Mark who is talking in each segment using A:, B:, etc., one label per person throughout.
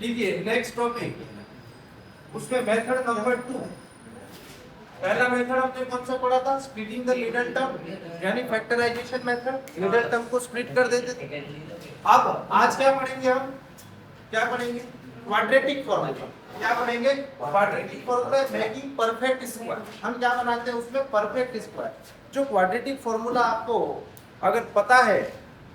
A: देखिए next topic, उसमें method number 2। पहला मेथड हमने कौन सा पढ़ा था? स्प्लिटिंग द मिडल टर्म, यानी फैक्टराइजेशन मेथड। मिडल टर्म को स्प्लिट कर देते थे। अब आज क्या पढ़ेंगे हम? क्या पढ़ेंगे? Quadratic formula. क्या पढ़ेंगे? Quadratic formula making perfect square. हम क्या बनाते हैं उसमें? Perfect square. जो क्वाड्रेटिक फॉर्मूला आपको अगर पता है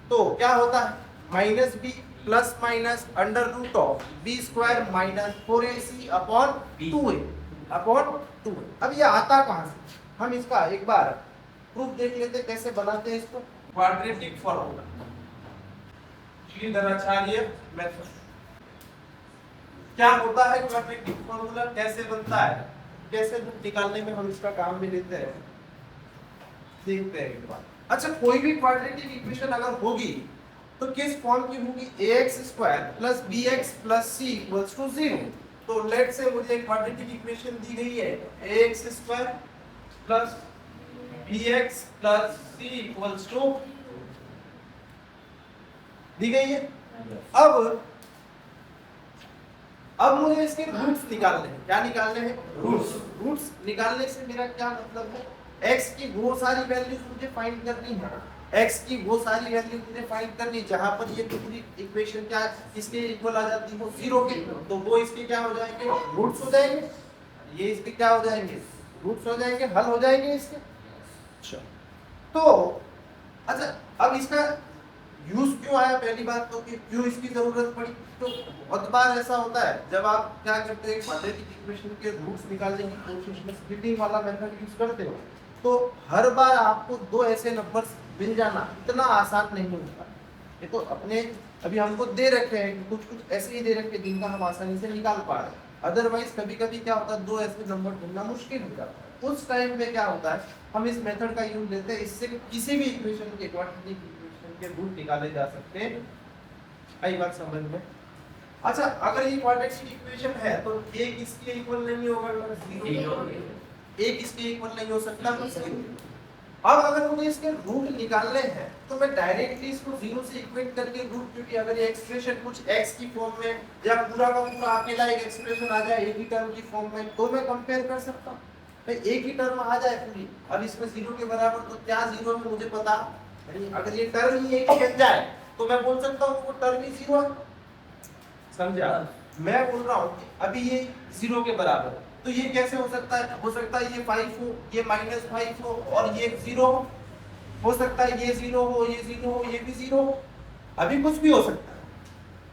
A: तो क्या होता है? Minus B plus minus under root of B square minus 4ac upon 2a upon 2a। अब ये आता कहां से? हम इसका एक बार प्रूफ देख लेते हैं कैसे बनाते हैं इसको। Quadratic formula, Shridharacharya method. क्या होता है क्वाड्रेटिक फॉर्मूला, कैसे बनता है, कैसे रूट निकालने में हम इसका काम भी लेते हैं, देखते हैं एक बार। अच्छा, कोई भी क्वाड्रेटिक इक्वेशन अगर होगी तो किस फॉर्म की होगी? ax square plus bx plus c equals to 0। तो लेट से मुझे क्वाड्रेटिक इक्वेशन दी गई है ax square plus bx plus c equals to दी गई है। अब मुझे इसके रूट्स निकालने हैं। क्या निकालने हैं? रूट्स। रूट्स निकालने से मेरा क्या मतलब है? x की वो सारी वैल्यूज मुझे फाइंड करनी है। x की वो सारी वैल्यू मुझे फाइंड करनी जहां पर ये पूरी इक्वेशन क्या इसके इक्वल आ जाती हो 0 के, तो वो इसके क्या हो जाएंगे? रूट्स हो जाएंगे। ये इसके क्या हो जाएंगे? रूट्स हो जाएंगे, हल हो जाएंगे इसके। अच्छा, तो अच्छा अब इसका यूज क्यों आया? पहली बात तो कि क्यों इसकी जरूरत पड़ी। तो बहुत बार ऐसा होता है जब आप क्या करते हैं, क्वाड्रेटिक इक्वेशन के रूट्स निकालने की कोशिश में स्प्लिटिंग वाला मेथड यूज करते हो, तो हर बार आपको दो ऐसे नंबर्स मिल जाना इतना आसान नहीं होता। ये तो अपने अभी हमको दे रखे हैं, कुछ कुछ ऐसे ही दे रखे जिनका हम आसानी से निकाल पा रहे हैं। अदरवाइज कभी कभी क्या होता है, दो ऐसे नंबर ढूंढना मुश्किल हो जाता है। उस टाइम पे क्या होता है, हम इस मेथड का यूज लेते हैं। इससे किसी भी इक्वेशन के क्वाड्रेटिक इक्वेशन के रूट निकाले जा सकते हैं। आई बात समझ में? अच्छा, अगर ये क्वाड्रेटिक इक्वेशन है तो एक इसके इक्वल नहीं होगा, एक इसके इक्वल नहीं हो सकता। अब अगर मुझे इसके रूट निकालने हैं तो मैं डायरेक्टली इसको 0 से इक्वेट करके रूट, क्योंकि अगर ये एक्सप्रेशन कुछ x की फॉर्म में या पूरा का पूरा अकेला एक एक्सप्रेशन आ जाए एक ही टर्म की फॉर्म में, तो मैं कंपेयर कर सकता हूं। भाई एक ही टर्म आ जाए पूरी, अब इसमें 0 के बराबर, तो क्या 0 में मुझे पता, यानी अगर ये टर्म ही एक ही बन जाए तो मैं बोल सकता हूं वो टर्म ही 0 है। समझा? मैं बोल रहा हूं कि अभी ये 0 के बराबर, तो ये कैसे हो सकता है? हो सकता है ये 5 हो, ये -5 हो और ये 0 हो सकता है ये 0 हो, ये 0 हो, ये भी 0 हो। अभी कुछ भी हो सकता है।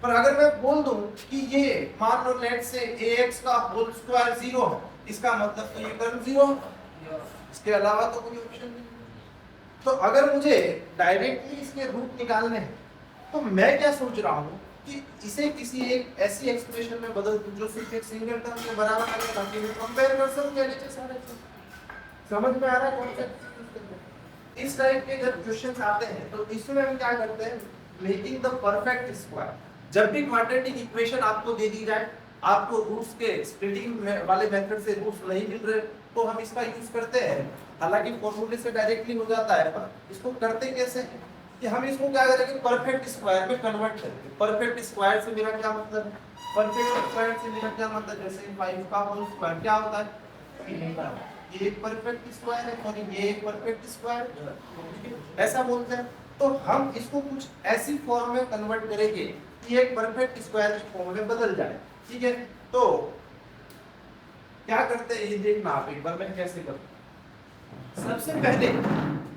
A: पर अगर मैं बोल दूं कि ये मान लो लेट से ax का होल स्क्वायर 0 है, इसका मतलब तो ये टर्म 0 है, इसके अलावा तो कोई ऑप्शन नहीं। तो अगर मुझे डायरेक्टली इसके रूट निकालने हैं तो मैं क्या सोच रहा हूं कि इसे किसी एक ऐसी एक्सप्रेशन में बदल दूं जो सिर्फ एक सिंगल टर्म के बराबर है, ताकि मैं कंपेयर कर सकूं नीचे सारे। समझ में आ रहा है कॉन्सेप्ट? इस टाइप के जब क्वेश्चंस आते हैं तो इसमें हम क्या करते हैं, मेकिंग द परफेक्ट स्क्वायर। जब भी क्वाड्रेटिक इक्वेशन आपको दे दी जाए, आपको रूट्स के स्प्लिटिंग वाले मेथड से रूट्स नहीं मिल रहे, तो हम इसका यूज करते हैं। हालांकि फॉर्मूले से डायरेक्टली हो जाता है, पर इसको करते कैसे कि हम इसको क्या करेंगे, परफेक्ट स्क्वायर में कन्वर्ट करेंगे। परफेक्ट स्क्वायर से मेरा क्या मतलब है? परफेक्ट स्क्वायर से मेरा क्या मतलब, जैसे 5 का होल स्क्वायर क्या होता है? ये एक परफेक्ट स्क्वायर है और ये एक परफेक्ट स्क्वायर, ऐसा बोलते हैं। तो हम इसको कुछ ऐसी फॉर्म में कन्वर्ट करेंगे कि एक परफेक्ट स्क्वायर की फॉर्म में बदल जाए। ठीक है, तो क्या करते हैं ये देखना आप एक बार, मैं कैसे करता हूं। सबसे पहले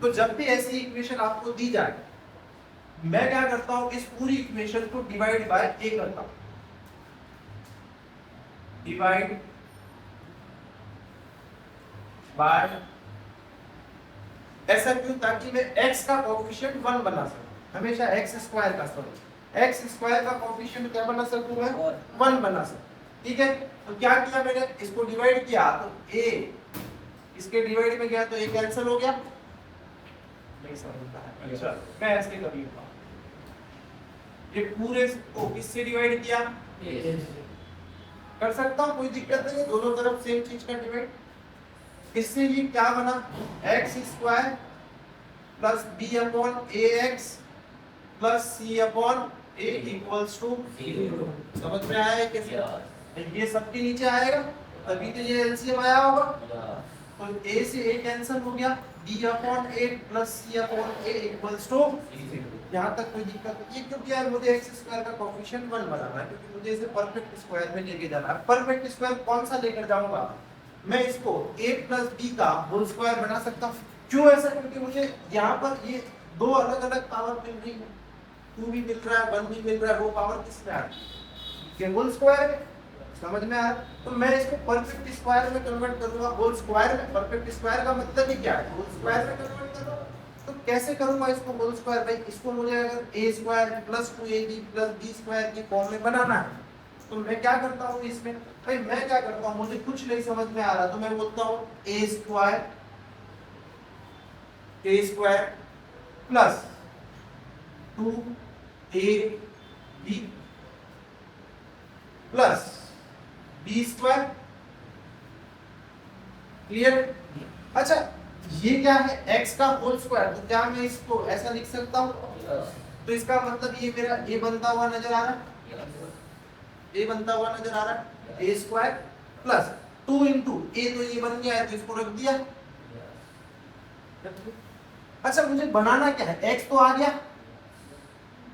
A: तो जब भी ऐसी इक्वेशन आपको दी जाए, मैं क्या करता हूं, इस पूरी इक्वेशन को डिवाइड बाय a करता हूं। डिवाइड बाय, ऐसा क्यों? ताकि मैं x का कोएफिशिएंट 1 बना सकूं। हमेशा x स्क्वायर का कोएफिशिएंट क्या बना सकूं मैं? 1 बना सकूं। ठीक है, तो क्या किया मैंने, इसको डिवाइड किया तो a इसके डिवाइड में गया तो a कैंसिल हो गया। नहीं समझता है? अच्छा, मैं ऐसे कर लेता हूं, ये पूरे को किससे डिवाइड किया? कर सकता हूं, कोई दिक्कत नहीं है, दोनों तरफ सेम चीज का डिवाइड। इससे ये क्या बना, x square plus b upon ax plus c upon a equals to 0। समझ में आया है कैसे? ये सबके नीचे आएगा तभी तो ये एलसीएम आया होगा। तो a से a कैंसिल हो गया, b upon a plus c upon a equals to 0। यहाँ तक कोई दिक्कत नहीं। क्योंकि यार मुझे एक्स स्क्वायर का कोएफिशिएंट 1 बनाना है, क्योंकि मुझे इसे परफेक्ट स्क्वायर में लेके जाना है। परफेक्ट स्क्वायर कौन सा लेकर जाऊंगा मैं? इसको a प्लस b का होल स्क्वायर बना सकता हूँ। क्यों ऐसा? क्योंकि मुझे यहाँ पर ये दो अलग अलग पावर मिल रही है, 2 भी मिल रहा है 1 भी मिल रहा है। वो पावर किसमें आ रही है? होल स्क्वायर में। समझ में आया? तो मैं इसको परफेक्ट स्क्वायर में कन्वर्ट करूंगा, होल स्क्वायर में। परफेक्ट स्क्वायर का मतलब ही क्या है? होल स्क्वायर में कन्वर्ट करूंगा। तो कैसे करूंगा इसको होल स्क्वायर? भाई इसको मुझे अगर a square plus 2ab plus b square की फॉर्म में बनाना है तो मैं क्या करता हूँ इसमें? भाई मैं क्या करता हूँ, मुझे कुछ नहीं समझ में आ रहा तो मैं बोलता हूँ a square plus 2ab plus b square. Clear? अच्छा ये क्या है? x का होल स्क्वायर। तो क्या मैं इसको ऐसा लिख सकता हूँ? तो इसका मतलब ये मेरा a बनता हुआ नजर आ रहा है, a बनता हुआ नजर आ रहा है। a square plus 2 into a, तो ये बन गया है तो इसको रख दिया। अच्छा मुझे बनाना क्या है? x तो आ गया,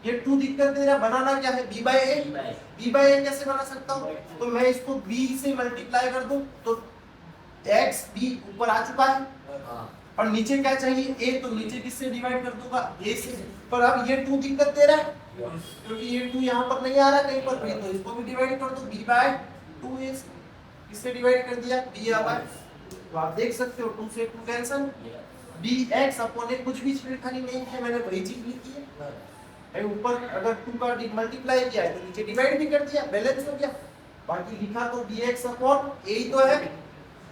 A: ये 2 दिक्कत दे रहा, बनाना क्या है? b by a। b by a कैसे बना सकता हूँ? तो मैं इसको b से मल्टीप्लाई कर दूं तो x b ऊपर आ चुका है और नीचे क्या चाहिए? a। तो नीचे किससे डिवाइड कर दूंगा? a से। पर अब ये 2 दिक्कत दे रहा है क्योंकि ये 2 यहाँ पर नहीं आ रहा कहीं पर भी, तो इसको भी डिवाइड कर दो b बाय 2a से। किससे डिवाइड कर दिया? b by. तो आप देख सकते हो 2 से 2 कैंसिल, bx अपॉन a। कुछ भी छेड़खानी नहीं है, मैंने वही चीज लिखी है। ऊपर अगर 2 का मल्टीप्लाई किया है तो नीचे डिवाइड भी कर दिया, बैलेंस हो गया। बाकी लिखा तो bx अपॉन a ही तो है।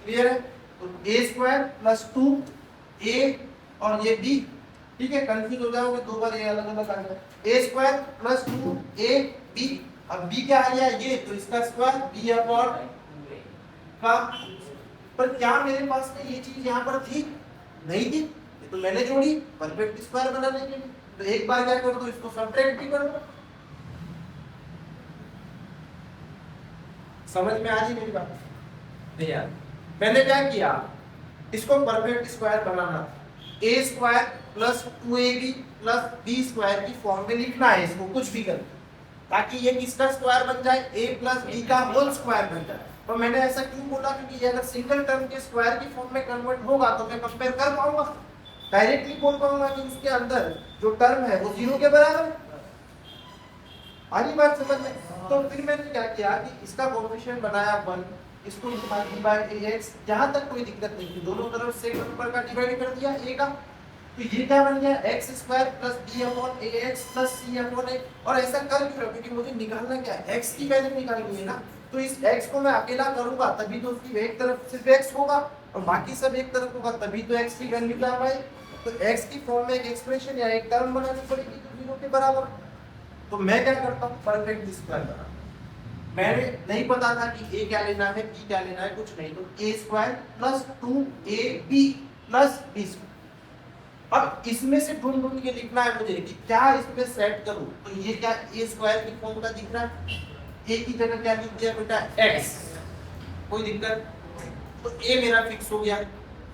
A: क्लियर है? तो a स्क्वायर प्लस 2a और ये b। ठीक है, कंफ्यूज हो जाओगे, दो बार ये अलग अलग आ गया। a square plus 2ab। अब b क्या आ गया? ये, तो इसका स्क्वायर b अपॉन का। पर क्या मेरे पास में ये चीज यहाँ पर थी? नहीं थी, तो मैंने जोड़ी परफेक्ट स्क्वायर बनाने के लिए। तो एक बार क्या कर दो, इसको सब्ट्रैक्ट भी कर दो। समझ में आ रही मेरी बात? नहीं यार, मैंने क्या किया, इसको perfect square banana. a square plus 2ab plus b square की फॉर्म में लिखना है इसको, कुछ भी कर, ताकि ये किसका स्क्वायर बन जाए? a प्लस b का होल स्क्वायर बन जाए। तो मैंने ऐसा क्यों बोला? क्योंकि ये अगर सिंगल टर्म के स्क्वायर की फॉर्म में कन्वर्ट होगा तो मैं कंपेयर कर पाऊंगा, डायरेक्टली बोल पाऊंगा कि इसके अंदर जो टर्म है वो 0 के बराबर है। आ रही बात समझ में? तो फिर मैंने क्या किया कि इसका कोएफिशिएंट बनाया 1, इसको लिखा b बाय ax। जहां तक कोई दिक्कत नहीं थी, दोनों तरफ से नंबर का डिवाइड कर दिया a का। तो ये क्या बन गया? x square plus b upon ax plus c upon a। और ऐसा कर क्यों रहा? क्योंकि मुझे निकालना क्या है? x की वैल्यू निकालनी है ना। तो इस x को मैं अकेला करूंगा तभी तो उसकी एक तरफ सिर्फ x होगा और बाकी सब एक तरफ होगा, तभी तो x की वैल्यू क्या आए। तो x की फॉर्म में एक एक्सप्रेशन या एक टर्म बनानी पड़ेगी जो 0 के बराबर। तो मैं क्या करता हूँ? परफेक्ट स्क्वायर बना। मैंने नहीं पता था कि a क्या लेना है, b क्या लेना है, कुछ नहीं। तो a square plus 2ab plus b square. अब इसमें से ढूंढ ढूंढ के लिखना है मुझे कि क्या इसमें सेट करूं। तो ये क्या a स्क्वायर की फॉर्म का दिख रहा है? a की जगह क्या लिख दिया बेटा? x। कोई दिक्कत? तो a मेरा फिक्स हो गया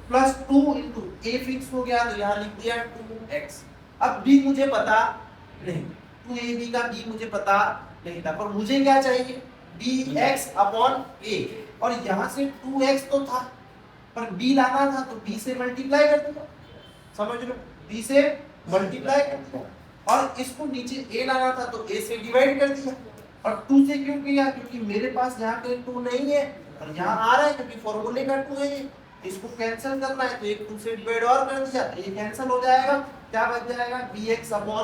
A: प्लस 2 इंटू a फिक्स हो गया, तो यहाँ लिख दिया 2x। अब b मुझे पता नहीं, 2ab का b मुझे पता नहीं था, पर मुझे क्या चाहिए? bx upon a। और यहाँ से 2x तो था पर b लाना था, तो b से मल्टीप्लाई कर दिया। समझ लो, b से मल्टीप्लाई कर दिया। और इसको नीचे a लाना था तो a से डिवाइड कर दिया। और 2 से क्यों किया? क्योंकि मेरे पास यहाँ पे 2 नहीं है और यहाँ आ रहा है क्योंकि फॉर्मूले का 2 है। इसको कैंसिल करना है तो एक 2 से डिवाइड और कर दिया, ये कैंसिल हो जाएगा। क्या बच जाएगा? bx upon.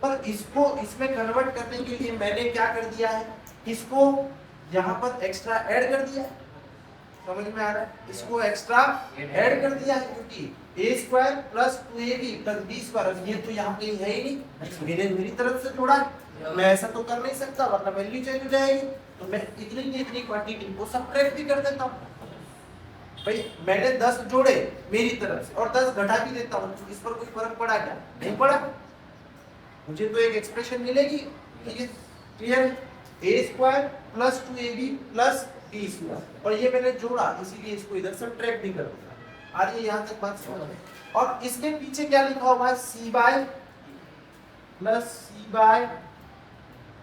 A: पर इसको इसमें कन्वर्ट करने के लिए मैंने क्या कर दिया है? इसको यहाँ पर एक्स्ट्रा ऐड कर दिया है। समझ में आ रहा है? इसको एक्स्ट्रा ऐड कर दिया है क्योंकि a square plus 2ab plus b square, ये तो यहाँ पे है ही नहीं, मेरी तरफ से जोड़ा है। मैं ऐसा तो कर नहीं सकता वरना वैल्यू चेंज हो जाएगी। तो मैं इतनी क्वांटिटी को सब्ट्रैक्ट भी कर देता हूँ। भाई मैंने 10 जोड़े मेरी तरफ से और 10 घटा भी देता हूँ, इस पर कोई फर्क पड़ा क्या? नहीं पड़ा। मुझे तो एक एक्सप्रेशन मिलेगी, ठीक है, क्लियर है। A square plus 2ab plus b square, और ये मैंने जोड़ा इसीलिए इसको इधर सब्ट्रैक्ट भी कर दिया। आ रही है यहाँ तक बात समझ में? और इसके पीछे क्या लिखा हुआ है, c by plus c by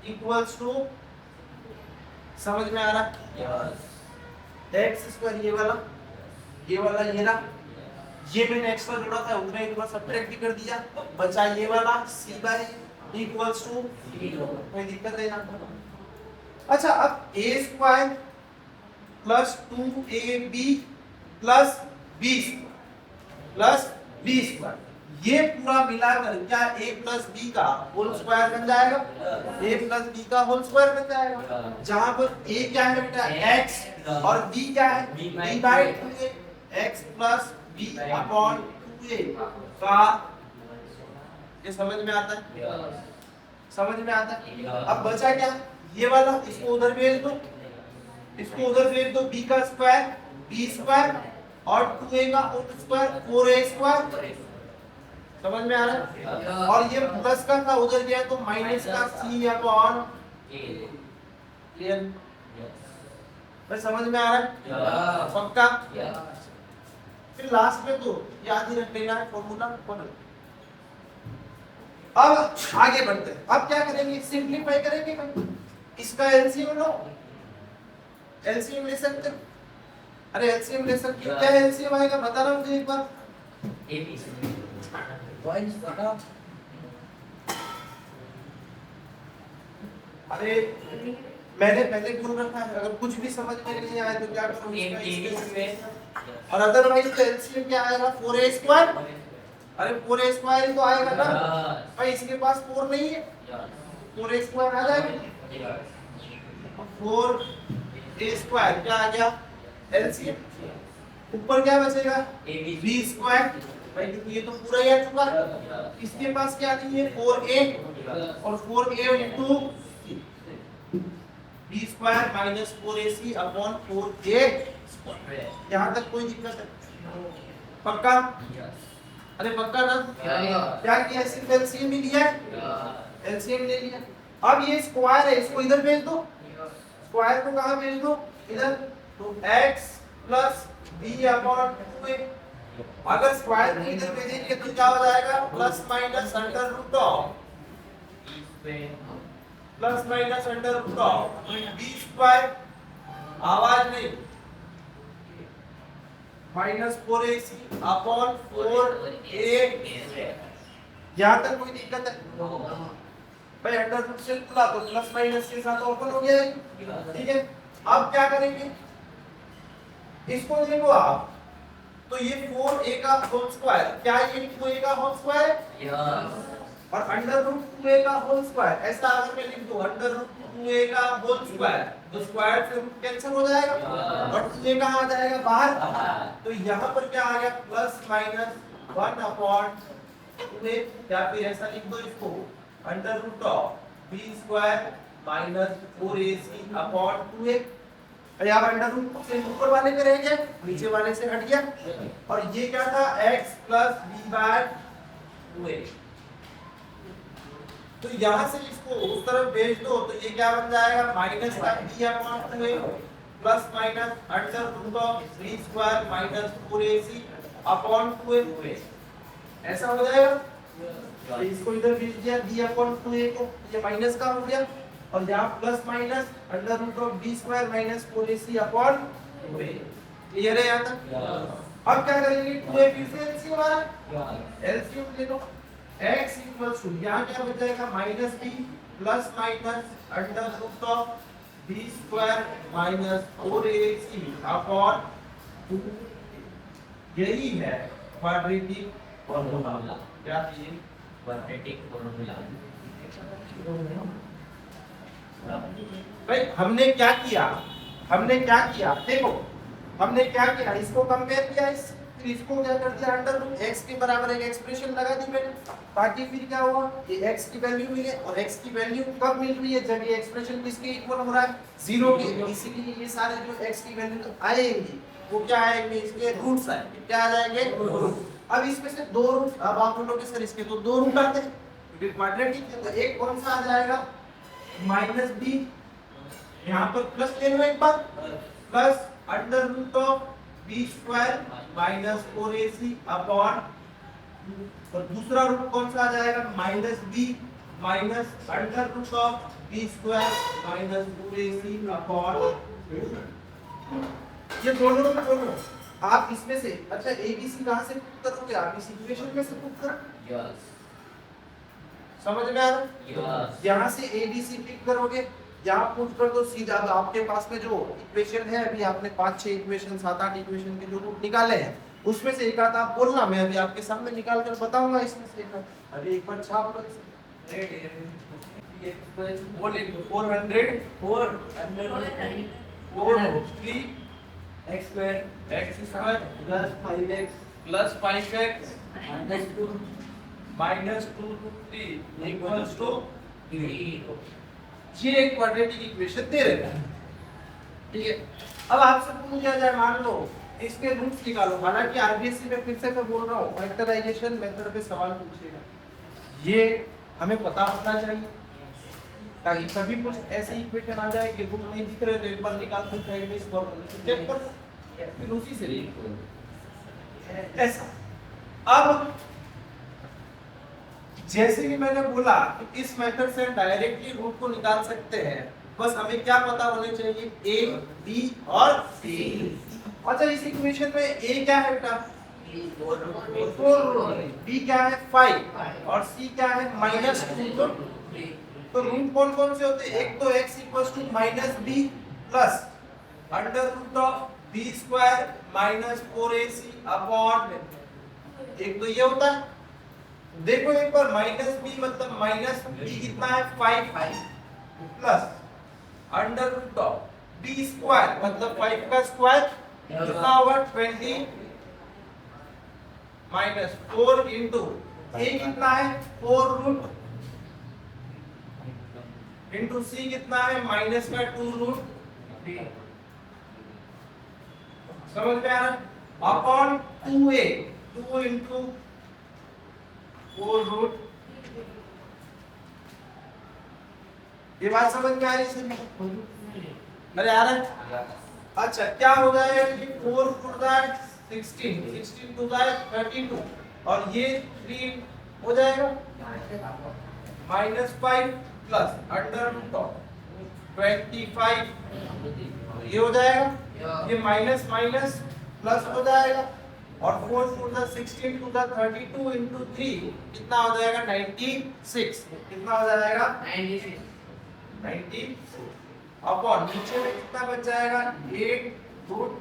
A: equals to, समझ में आ रहा है? एक्स स्क्वायर ये वाला ये ना, ये मैंने एक्स पर जोड़ा था उसमें एक बार सब्ट्रैक्ट भी कर दिया, बचा ये वाला सी बाय इक्वल्स टू, कोई दिक्कत है ना? अच्छा, अब a square plus 2ab plus b square, ये पूरा मिलाकर क्या a प्लस बी का होल स्क्वायर बन जाएगा, a प्लस बी का होल स्क्वायर बन जाएगा, जहां पर a क्या है बेटा x और b क्या है b by 2a, x plus b upon 2a का, ये समझ में आता है? समझ में आता है? अब बचा क्या, ये वाला, इसको उधर भेज दो, इसको उधर भेज दो, b का स्क्वायर b स्क्वायर और 2a का होल स्क्वायर 4a स्क्वायर, समझ में आ रहा है? और ये प्लस का था उधर गया तो माइनस का c अपॉन a, क्लियर? बस समझ में आ रहा है? पक्का? फिर लास्ट में तो याद ही रख लेना है फॉर्मूला। अब आगे बढ़ते हैं, अब क्या करेंगे, सिंपलीफाई करेंगे भाई, इसका एलसीएम लो, एलसीएम ले सकते, अरे एलसीएम ले सकते, क्या एलसीएम आएगा बताना मुझे एक बार। अरे मैंने पहले बोल रखा है, अगर कुछ भी समझ में नहीं आया तो क्या करूं, और अदरवाइज तो एलसीएम क्या आएगा, 4a स्क्वायर, अरे 4a स्क्वायर तो आएगा ना भाई, इसके पास 4 नहीं है, 4a स्क्वायर आ जाएगा, 4a स्क्वायर क्या आ गया एलसीएम, ऊपर क्या बचेगा b स्क्वायर भाई, क्योंकि ये तो पूरा ही आ चुका है, इसके पास क्या नहीं है 4a, और 4a into b square minus 4ac upon 4a square, यहाँ तक कोई दिक्कत है? पक्का? अरे पक्का ना? क्या किया, सिर्फ एलसीएम ही लिया है, एलसीएम ले लिया। अब ये स्क्वायर है, इसको इधर भेज दो, स्क्वायर को कहाँ भेज दो, इधर, तो x plus b upon 2a, अगर स्क्वायर को इधर भेजेंगे तो क्या हो जाएगा, plus minus under root of, plus minus under root of b square, आवाज नहीं, माइनस 4ac अपॉन 4a, यहाँ तक कोई दिक्कत है भाई? अंडर रूट से खुला तो प्लस माइनस के साथ ओपन हो गया, ठीक है। अब क्या करेंगे, इसको देखो आप, तो ये 4a का होल स्क्वायर, क्या ये 2a का होल स्क्वायर, और अंडर रूट 2a का होल स्क्वायर, ऐसा अगर मैं लिख दूं अंडर रूट 2a का होल स्क्वायर, तो स्क्वायर से रूट कैंसिल हो जाएगा, और 2a कहाँ आ जाएगा बाहर, तो यहाँ पर क्या आ गया, प्लस माइनस 1 अपॉन 2a, या फिर ऐसा लिख दो इसको, under root of b square minus 4ac upon 2a, यहाँ अंडर रूट से ऊपर वाले पे रह गया, नीचे वाले से हट गया, और ये क्या था, x plus b by 2a, तो यहाँ से इसको उस तरफ भेज दो, तो ये क्या बन जाएगा, माइनस का b upon 2a plus minus under root of b square minus 4ac upon 2a, ऐसा हो जाएगा। तो इसको इधर भेज दिया b अपॉन 2a को, ये माइनस का हो गया, और यहाँ plus minus under root of b square minus 4ac upon 2a, clear है यहाँ तक? अब क्या करेंगे, 2a फिर से एलसीएम आ रहा है, एलसीएम ले लो, x इक्वल्स टू, यहाँ क्या बच जाएगा, minus b plus minus under root of b square minus 4ac upon 2, यही है क्वाड्रेटिक फॉर्मूला। क्या है क्वाड्रेटिक फॉर्मूला? भाई हमने क्या किया, देखो हमने क्या किया, इसको कंपेयर किया, फिर इसको क्या कर दिया, अंडर रूट x के बराबर एक एक्सप्रेशन लगा दी मैंने, ताकि फिर क्या हुआ, ये x की वैल्यू मिले, और x की वैल्यू कब मिल रही है, जब ये एक्सप्रेशन किसके इक्वल हो रहा है, 0 के, इसीलिए ये सारे जो x की वैल्यू आएंगी वो क्या आएंगे, इसके रूट्स आएंगे, क्या आ जाएंगे, रूट। अब इसमें से 2 रूट, अब आप बोलोगे सर इसके तो 2 रूट आते हैं, क्योंकि क्वाड्रेटिक है तो एक कौन सा आ जाएगा माइनस बी, यहाँ पर प्लस ले लो एक बार, plus under root of B square minus 4ac upon, और दूसरा रूट कौन सा आ जाएगा minus b minus under root of B square minus 4ac upon, ये दोनों आप इसमें से अच्छा एबीसी कहां से पुट करोगे, आप इस इक्वेशन में से पुट करो।
B: यस
A: समझ में आ रहा है?
B: यस
A: यहाँ से एबीसी पिक करोगे, यहाँ पुट कर दो सीधा। अब आपके पास में जो इक्वेशन है, अभी आपने 5-6 इक्वेशन 7-8 इक्वेशन के जो रूट निकाले हैं उसमें से एक आधा आप बोलना, मैं अभी आपके सामने निकाल कर बताऊंगा इसमें से एक। अभी एक बार छाप लो इसे। बोल 403
B: x square
A: x square
B: plus 5x
A: plus 5x
B: minus 2
A: minus 2/3 equals to
B: 3
A: ये एक क्वाड्रेटिक इक्वेशन दे रहे हैं, ठीक है। अब आपसे पूछ दिया जाए, मान लो इसके रूट्स निकालो, हालांकि आरबीएससी में फिर से मैं बोल रहा हूँ फैक्टराइजेशन मेथड पे सवाल पूछेगा, ये हमें पता होना चाहिए ताकि कभी कुछ ऐसे इक्वेशन आ जाए कि बुक नहीं दिख रहे तो एक बार निकाल कर साइड में इस फॉर्मूले चेक कर, फिर उसी से ऐसा। अब जैसे कि मैंने बोला कि इस मेथड से डायरेक्टली रूट को निकाल सकते हैं, बस हमें क्या पता होने चाहिए a, b और c। अच्छा इस इक्वेशन में a क्या है बेटा 4, b क्या है 5 और c क्या है -2। तो रूट कौन कौन से होते हैं, एक तो x -b plus under root of b square -4ac upon, एक तो ये होता है। देखो एक बार -b मतलब -b कितना है 5 plus under root of b square मतलब 5 का स्क्वायर कितना होगा 20 -4 इंटू a कितना है 4 रूट इंटू c कितना है माइनस का 2 रूट, समझ में आ रहा है, अपॉन 2a 2 इंटू 4 रूट। ये बात समझ में आ रही है? अरे आ रहा है? अच्छा क्या हो जाएगा कि 4 टू दैट 16 टू दैट 32 और ये 3 हो जाएगा -5 प्लस अंडर रूट ऑफ 25 ये हो जाएगा, ये माइनस माइनस प्लस हो जाएगा और 4 to the 16 to the 32 into 3 कितना हो जाएगा 96, कितना हो जाएगा 96 अपॉन नीचे में कितना बच जाएगा 8 रूट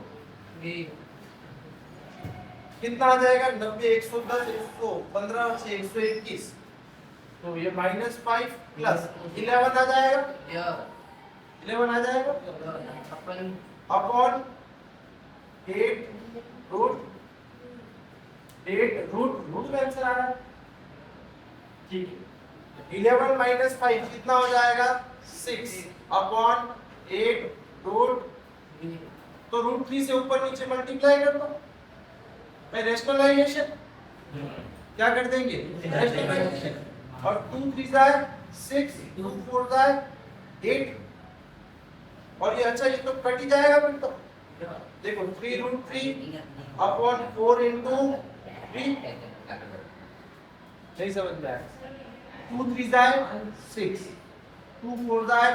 A: कितना आ जाएगा 90 110 115 से 121, तो ये -5 प्लस 11 आ जाएगा 11 आ जाएगा अपॉन 8 रूट में आंसर आ रहा है, ठीक है। 11 - 5 कितना हो जाएगा 6 अपॉन 8 रूट, तो रूट 3 से ऊपर नीचे मल्टीप्लाई कर दो, रेशनलाइजेशन क्या कर देंगे रेशनलाइजेशन, और 2 3 जाए 6 2 4 जाए 8, और ये अच्छा ये तो कट ही जाएगा फिर तो, देखो 3 रूट 3 अपॉन 4 इंटू 3, नहीं समझ में आया, 2 3 जाए 6 2 4 जाए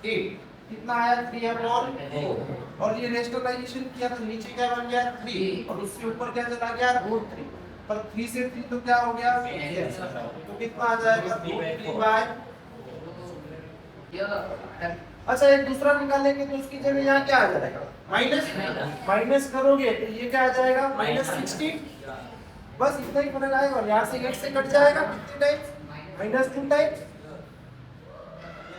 A: 8, कितना आया 3 अपॉन 4, और ये रेशनलाइजेशन किया तो नीचे क्या बन गया 3 और उसके ऊपर क्या चला गया रूट 3, पर 3 से 3 तो क्या हो गया तो कितना आ जाएगा रूट 3 अच्छा एक दूसरा निकालेंगे तो उसकी जगह यहाँ क्या आ जाएगा माइनस करोगे तो ये क्या आ जाएगा -16, बस इतना ही फर्क आएगा, और यहाँ से 8 से कट जाएगा कितने टाइम्स -2 टाइम्स,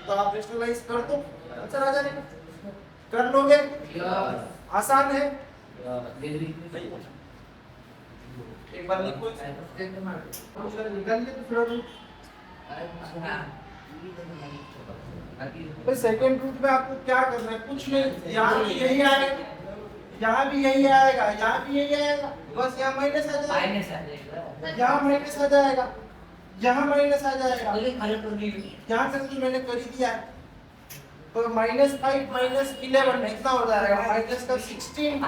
A: तो आप रेशनलाइज कर दो आंसर आ जाएगा, कर लोगे आसान है, एक बार लिखो निकाल ले दूसरा रूट, तो सेकंड रूट में आपको क्या करना है कुछ नहीं, यहाँ भी यही आएगा यहाँ भी यही आएगा यहाँ भी यही आएगा, बस यहाँ माइनस आ जाएगा यहाँ माइनस आ जाएगा, यहाँ माइनस आ जाएगा,
B: अगले खाली कर दी
A: यहाँ तक तो मैंने कर ही दिया है। तो -5 -11 कितना हो जाएगा, माइनस का 16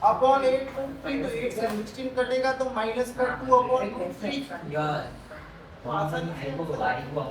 A: अपॉन 8 तो 8 से 16 कटेगा तो माइनस का 2 अपॉन 3।
B: यार आसान है वो भाई वो